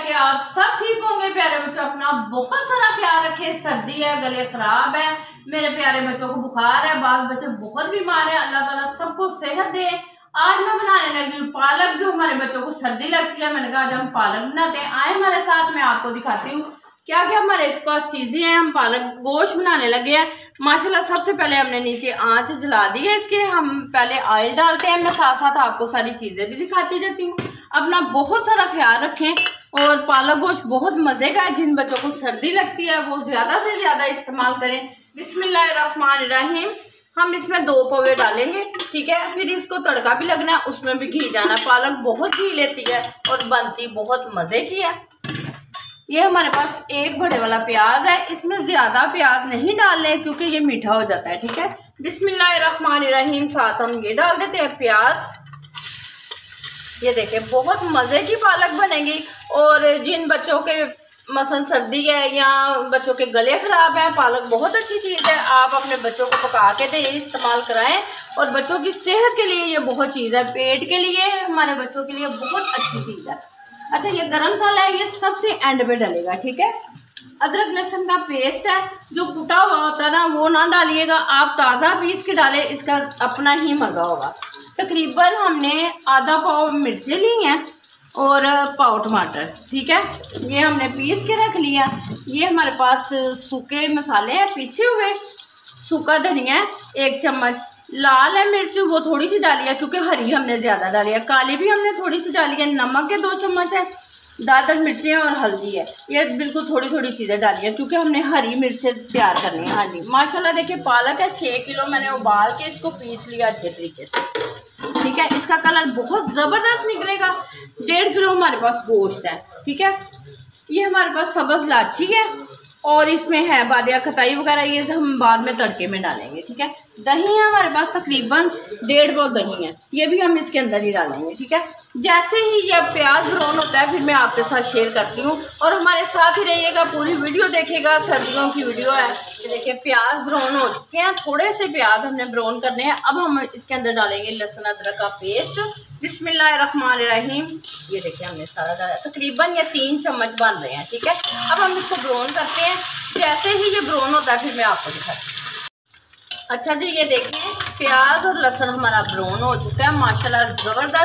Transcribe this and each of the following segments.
कि आप सब ठीक होंगे प्यारे बच्चों। अपना बहुत सारा ख्याल रखें। सर्दी है, गले खराब है, मेरे प्यारे बच्चों को बुखार है, बाल बच्चे बहुत बीमार है। अल्लाह ताला सबको सेहत दे। आज मैं बनाने लगी हूँ पालक। जो हमारे बच्चों को सर्दी लगती है, मैंने कहा आज हम पालक बनाते हैं। आए हमारे साथ, मैं आपको दिखाती हूँ क्या क्या हमारे पास चीजें हैं। हम पालक गोश्त बनाने लगे हैं माशाल्लाह। सबसे पहले हमने नीचे आंच जला दी है इसके। हम पहले ऑयल डालते हैं। मैं साथ साथ आपको सारी चीजें भी दिखाती रहती हूँ। अपना बहुत सारा ख्याल रखें। और पालक गोश्त बहुत मजे का है। जिन बच्चों को सर्दी लगती है वो ज्यादा से ज्यादा इस्तेमाल करें। बिस्मिल्लाहिर्रहमानिर्रहीम। हम इसमें 2 पौवे डालेंगे, ठीक है। फिर इसको तड़का भी लगना है, उसमें भी घी जाना। पालक बहुत घी लेती है और बनती बहुत मजे की है। ये हमारे पास 1 बड़े वाला प्याज है। इसमें ज्यादा प्याज नहीं डालने क्योंकि ये मीठा हो जाता है, ठीक है। बिस्मिल्लाहिर्रहमानिर्रहीम। साथ हम ये डाल देते हैं प्याज। ये देखें बहुत मजे की पालक बनेगी। और जिन बच्चों के मसलन सर्दी है या बच्चों के गले खराब है, पालक बहुत अच्छी चीज़ है। आप अपने बच्चों को पका के दे इस्तेमाल कराएं। और बच्चों की सेहत के लिए ये बहुत चीज़ है। पेट के लिए, हमारे बच्चों के लिए बहुत अच्छी चीज़ है। अच्छा, ये गरम मसाला है, ये सबसे एंड में डलेगा, ठीक है। अदरक लहसुन का पेस्ट है, जो कुटा हुआ होता है ना वो ना डालिएगा, आप ताज़ा पीस के डालें, इसका अपना ही मज़ा होगा। तकरीबन हमने आधा पाव मिर्चें ली हैं और पाव टमाटर, ठीक है। ये हमने पीस के रख लिया। ये हमारे पास सूखे मसाले हैं पीसे हुए। सूखा धनिया 1 चम्मच, लाल है मिर्च वो थोड़ी सी डाली है क्योंकि हरी हमने ज़्यादा डाली है, काली भी हमने थोड़ी सी डाली है। नमक के 2 चम्मच है, दादर मिर्चें और हल्दी है। ये बिल्कुल थोड़ी थोड़ी चीज़ें डाली है क्योंकि हमने हरी मिर्च से तैयार करनी है। हाँ जी, माशाल्लाह देखिए पालक है 6 किलो। मैंने उबाल के इसको पीस लिया अच्छे तरीके से, ठीक है। इसका कलर बहुत ज़बरदस्त निकलेगा। 1.5 किलो हमारे पास गोश्त है, ठीक है। ये हमारे पास सब्ज़ इलायची है और इसमें है बादिया खताई वगैरह, ये सब हम बाद में तड़के में डालेंगे, ठीक है। दही है हमारे पास तकरीबन 1.5 पाव दही है, ये भी हम इसके अंदर ही डालेंगे, ठीक है। जैसे ही ये प्याज ब्राउन होता है फिर मैं आपके साथ शेयर करती हूँ। और हमारे साथ ही रहिएगा, पूरी वीडियो देखिएगा। सर्दियों की वीडियो है। ये देखिए प्याज ब्राउन हो चुके हैं, थोड़े से प्याज हमने ब्राउन करने हैं। अब हम इसके अंदर डालेंगे लहसुन अदरक का पेस्ट। बिस्मिल्लाहिर्रहमानिर्रहीम। ये देखिए हमने सारा डाला, तकरीबन ये 3 चम्मच बन रहे हैं, ठीक है। अब हम इसको ब्राउन करते हैं। जैसे ही ये ब्राउन होता है फिर मैं आपको दिखाती हूँ। अच्छा जी, ये देखें प्याज और लहसुन हमारा ब्राउन हो चुका है माशाल्लाह।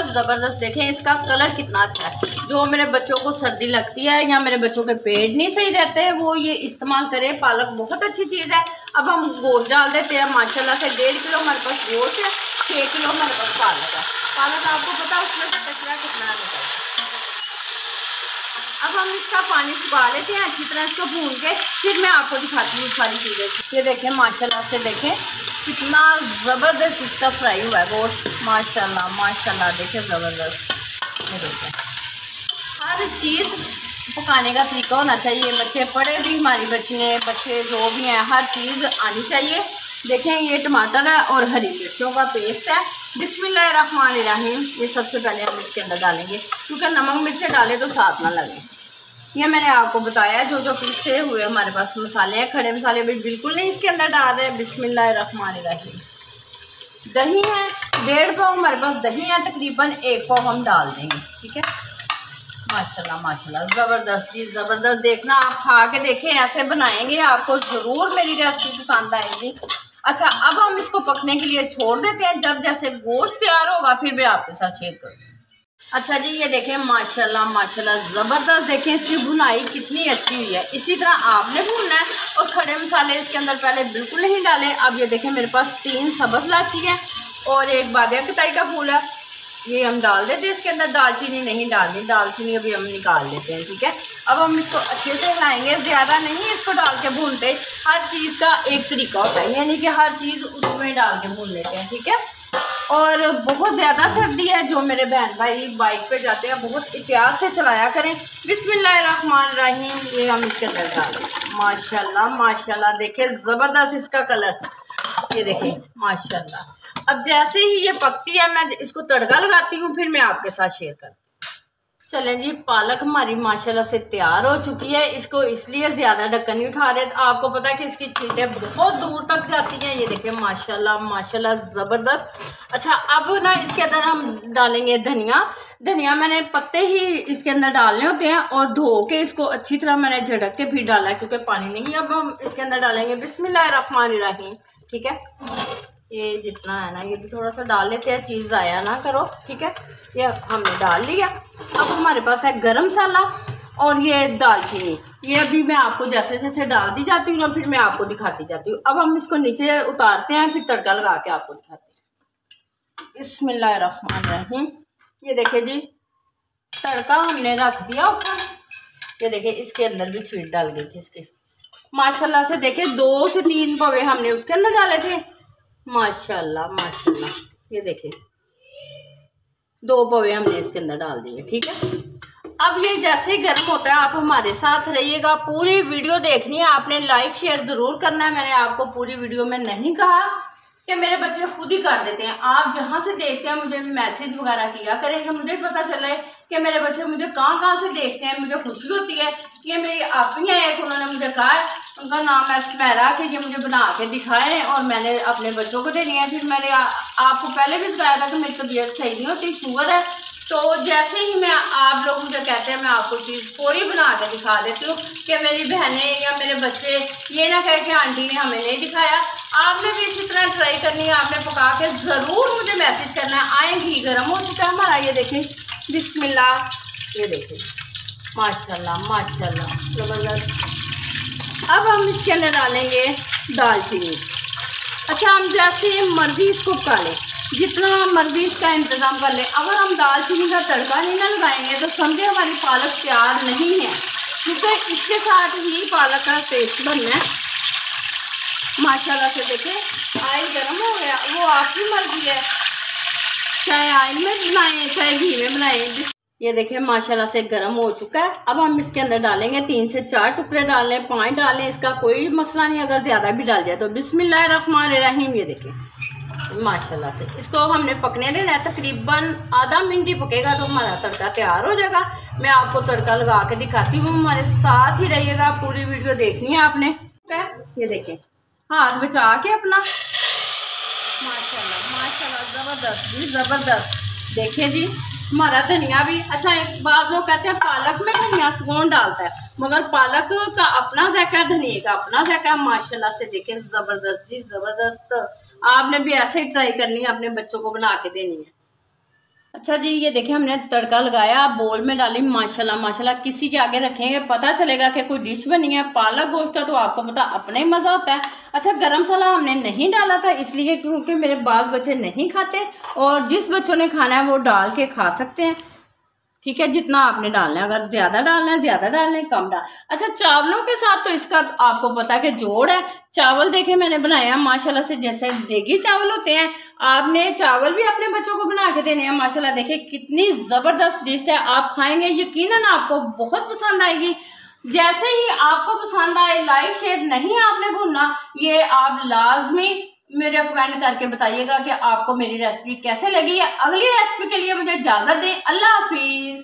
ज़बरदस्त देखें इसका कलर कितना अच्छा है। जो मेरे बच्चों को सर्दी लगती है या मेरे बच्चों के पेट नहीं सही रहते हैं वो ये इस्तेमाल करें। पालक बहुत अच्छी चीज़ है। अब हम गोश्त डाल देते हैं माशाल्लाह से। 1.5 किलो हमारे पास गोश्त है, 6 किलो हमारे पास पालक है। पालक आपको पता है उसमें से कचरा कितना निकलता है। अब हम इसका पानी सुखा लेते हैं अच्छी तरह, इसको भून के फिर मैं आपको दिखाती हूँ सारी चीज़ें। ये देखें माशाल्लाह से, देखें कितना ज़बरदस्त इसका फ्राई हुआ है गोश्त माशाल्लाह देखें ज़बरदस्त। ये देखें हर चीज़ पकाने का तरीका होना चाहिए। बच्चे पढ़े भी, हमारी बच्चे जो भी हैं, हर चीज़ आनी चाहिए। देखें ये टमाटर है और हरी मिर्चों का पेस्ट है। बिस्मिल्लाहिर्रहमानिर्रहीम। ये सबसे पहले हम इसके अंदर डालेंगे क्योंकि नमक मिर्च डालें तो साथ ना लगे। ये मैंने आपको बताया जो पीसे हुए हमारे पास मसाले हैं। खड़े मसाले भी बिल्कुल नहीं इसके अंदर डाल रहे हैं। बिस्मिल्लाहिर्रहमानिर्रहीम। दही है 1.5 पाव हमारे पास दही है, तकरीबन 1 पाव हम डाल देंगे, ठीक है। माशाल्लाह ज़बरदस्त जी ज़बरदस्त। देखना आप खा के देखें, ऐसे बनाएंगे आपको ज़रूर मेरी रेसिपी पसंद आएगी। अच्छा, अब हम इसको पकने के लिए छोड़ देते हैं। जब जैसे गोश्त तैयार होगा फिर मैं आपके साथ शेयर करूँगी। अच्छा जी, ये देखें माशाल्लाह ज़बरदस्त। देखें इसकी भुनाई कितनी अच्छी हुई है। इसी तरह आपने भूनना है। और खड़े मसाले इसके अंदर पहले बिल्कुल नहीं डाले। अब ये देखें मेरे पास 3 सब्ज़ इलायची है और 1 बादिया खताई का फूल है, ये हम डाल देते हैं इसके अंदर। दालचीनी नहीं डालनी, दालचीनी अभी हम निकाल लेते हैं, ठीक है। अब हम इसको अच्छे से हिलाएंगे, ज़्यादा नहीं इसको डाल के भूनते। हर चीज़ का एक तरीका होता है, यानी कि हर चीज़ उसमें डाल के भून लेते हैं, ठीक है। और बहुत ज़्यादा सर्दी है, जो मेरे बहन भाई बाइक पे जाते हैं बहुत एहतियात से चलाया करें। बिस्मिल्लाहिर्रहमानिर्रहीम। ये हम इसके अंदर डालें। माशाल्लाह देखें ज़बरदस्त इसका कलर। ये देखें माशाल्लाह। अब जैसे ही ये पकती है मैं इसको तड़का लगाती हूँ, फिर मैं आपके साथ शेयर करती हूँ। चलें जी, पालक हमारी माशाल्लाह से तैयार हो चुकी है। इसको इसलिए ज़्यादा ढक्कन नहीं उठा रहे, आपको पता है कि इसकी छींटें बहुत दूर तक जाती हैं। ये देखिए माशाल्लाह माशाल्लाह ज़बरदस्त। अच्छा, अब ना इसके अंदर हम डालेंगे धनिया। धनिया मैंने पत्ते ही इसके अंदर डालने होते हैं और धो के इसको अच्छी तरह मैंने झटक के फिर डाला है क्योंकि पानी नहीं। अब हम इसके अंदर डालेंगे बिस्मिल्लाहिर्रहमानिर्रहीम। ठीक है, ये जितना है ना ये भी थोड़ा सा डाल लेते हैं, चीज़ ज़ाया ना करो। ठीक है, ये हमने डाल लिया। अब हमारे पास है गरम मसाला और ये दालचीनी। ये अभी मैं आपको जैसे जैसे डाल दी जाती हूँ ना फिर मैं आपको दिखाती जाती हूँ। अब हम इसको नीचे उतारते हैं, फिर तड़का लगा के आपको दिखाते हैं। बिस्मिल्लाहिर्रहमानिर्रहीम। ये देखिए जी, तड़का हमने रख दिया ऊपर। ये देखिए इसके अंदर भी छींट डाल गई थी इसके, माशाल्लाह से। देखे 2 से 3 पवे हमने उसके अंदर डाले थे, माशाल्लाह माशाल्लाह। ये देखिए 2 पवे हमने इसके अंदर डाल दिए। ठीक है, अब ये जैसे ही गर्म होता है आप हमारे साथ रहिएगा, पूरी वीडियो देखनी है आपने, लाइक शेयर ज़रूर करना है। मैंने आपको पूरी वीडियो में नहीं कहा कि मेरे बच्चे खुद ही कर देते हैं, आप जहाँ से देखते हैं मुझे भी मैसेज वगैरह किया करें कि मुझे पता चले कि मेरे बच्चे मुझे कहाँ से देखते हैं। मुझे खुशी होती है। ये मेरी आपी है एक, उन्होंने मुझे कहा, उनका नाम है स्मैरा, कि ये मुझे बना के दिखाएं और मैंने अपने बच्चों को देनी है। फिर मैंने आपको पहले भी बताया था कि मेरी तबीयत सही नहीं होती, शुगर है। तो जैसे ही मैं आप लोग मुझे कहते हैं मैं आपको चीज़ पूरी बना के दिखा देती हूँ कि मेरी बहनें या मेरे बच्चे ये ना कहे कि आंटी ने हमें नहीं दिखाया। आपने भी इसी तरह ट्राई करनी है, आपने पका के ज़रूर मुझे मैसेज करना है। आए घी गर्म हो चुका है हमारा, ये देखें बिस्मिल्लाह। ये देखें माशाल्लाह माशाल्लाह ज़बरदस्त। अब हम इसके अंदर डालेंगे दालचीनी। अच्छा, हम जैसे मर्जी इसको पका लें, जितना मर्जी इसका इंतज़ाम कर लें, अगर हम दालचीनी का तड़का नहीं ना लगाएंगे तो समझे हमारी पालक तैयार नहीं है, क्योंकि इसके साथ ही पालक का टेस्ट बनना है। माशाल्लाह से देखें ऑयल गर्म हो गया, वो आपकी मर्जी है, चाहे ऑयल में बनाएं चाहे घी में बनाएं। ये देखें माशाल्लाह से गर्म हो चुका है। अब हम इसके अंदर डालेंगे 3 से 4 टुकड़े डालें, 5 डालें, इसका कोई मसला नहीं, अगर ज़्यादा भी डाल जाए तो। बिस्मिल्लाहिर्रहमानिर्रहीम। ये देखें माशाल्लाह से इसको हमने पकने देना है, तकरीबन आधा मिनट ही पकेगा तो हमारा तड़का तैयार हो जाएगा। मैं आपको तड़का लगा के दिखाती हूँ, हमारे साथ ही रहिएगा, पूरी वीडियो देखनी है आपने। ये देखें हाथ बचा के अपना, माशाल्लाह माशाल्लाह ज़बरदस्त जी ज़बरदस्त। देखिए जी हमारा धनिया भी। अच्छा, एक बात लोग कहते हैं पालक में धनिया कौन डालता है, मगर पालक का अपना जायका है, धनिया का अपना जायका। माशाल्लाह से देखें ज़बरदस्त जी ज़बरदस्त। आपने भी ऐसे ही ट्राई करनी है, अपने बच्चों को बना के देनी है। अच्छा जी, ये देखिए हमने तड़का लगाया, बोल में डाली, माशाल्लाह माशाल्लाह। किसी के आगे रखेंगे पता चलेगा कि कोई डिश बनी है। पालक गोश्त का तो आपको पता अपना ही मज़ा होता है। अच्छा, गरम मसाला हमने नहीं डाला था इसलिए क्योंकि मेरे बाज़ बच्चे नहीं खाते, और जिस बच्चों ने खाना है वो डाल के खा सकते हैं। ठीक है, जितना आपने डालना है, अगर ज़्यादा डालना है ज़्यादा डालना है, कम डाल। अच्छा, चावलों के साथ तो इसका आपको पता है कि जोड़ है। चावल देखे मैंने बनाया माशाल्लाह से, जैसे देगी चावल होते हैं, आपने चावल भी अपने बच्चों को बना के देने हैं। माशाल्लाह देखिए कितनी ज़बरदस्त डिश है, आप खाएंगे यकीनन आपको बहुत पसंद आएगी। जैसे ही आपको पसंद आए, लाइक शेयर नहीं आपने भूलना, ये आप लाजमी मेरे कमेंट करके बताइएगा कि आपको मेरी रेसिपी कैसे लगी है। अगली रेसिपी के लिए मुझे इजाज़त दें। अल्लाह हाफिज़।